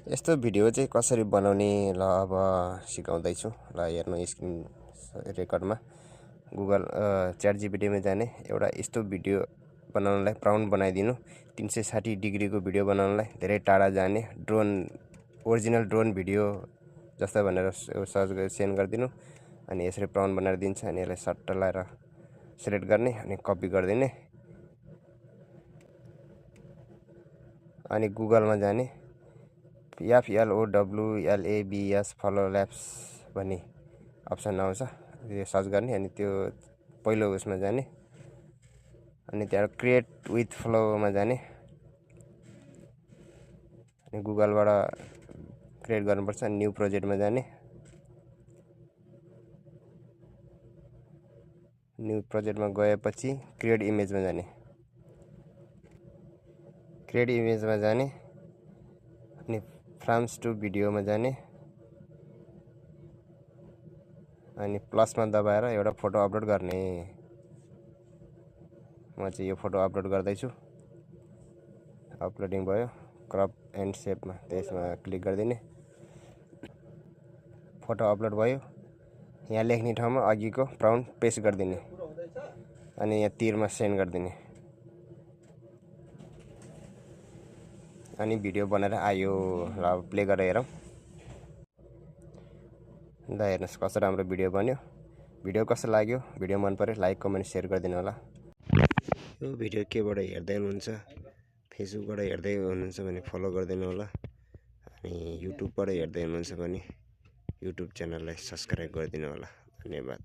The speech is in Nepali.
यस्तो भिडियो चाहिँ कसरी बनाउने ल अब सिकाउँदैछु ल हेर्नु स्क्रिन रेकर्डमा गुगल च्याट जीपीटीमा जाने एउटा यस्तो भिडियो बनाउनलाई प्राउम्प्ट बनाइदिनु 360 डिग्रीको भिडियो बनाउनलाई धेरै टाढा जाने ड्रोन ओरिजिनल ड्रोन भिडियो जस्तो भनेर सर्च गरेर सेन्ड गरिदिनु अनि यसरी प्राउम्प्ट बनाएर दिन्छ अनि यसलाई सट्ट लाएर सिलेक्ट गर्ने अनि कपी गरिदिने अनि गुगलमा जाने FLOWLABS फलो ल्याब्स भन्ने अप्सन आउँछ यो सर्च गर्ने अनि त्यो पहिलो उसमा जाने अनि त्यहाँ क्रिएट विथ फ्लोमा जाने अनि गुगलबाट क्रिएट गर्नुपर्छ न्यू प्रोजेक्टमा जाने न्यू प्रोजेक्टमा गएपछि क्रिएट इमेजमा जाने क्रिएट इमेजमा जाने अनि फ्राम्स टु भिडियोमा जाने अनि प्लसमा दबाएर एउटा फोटो अपलोड गर्ने म चाहिँ यो फोटो अपलोड गर्दैछु अपलोडिङ भयो क्रप एन्ड सेपमा त्यसमा क्लिक गरिदिने फोटो अपलोड भयो यहाँ लेख्ने ठाउँमा अघिको प्राउम्प्ट पेस्ट गरिदिने अनि यहाँ तीरमा सेन्ड गरिदिने अनि भिडियो बनाएर आयो ल प्ले गरेर हेरौँ ल हेर्नुहोस् कस्तो राम्रो भिडियो बन्यो भिडियो कस्तो लाग्यो भिडियो मन पर्यो लाइक कमेन्ट सेयर गरिदिनु होला यो भिडियो केबाट हेर्दै हुनुहुन्छ फेसबुकबाट हेर्दै हुनुहुन्छ भने फलो गरिदिनु होला अनि युट्युबबाट हेर्दै हुनुहुन्छ भने युट्युब च्यानललाई सब्स्क्राइब गरिदिनु होला धन्यवाद।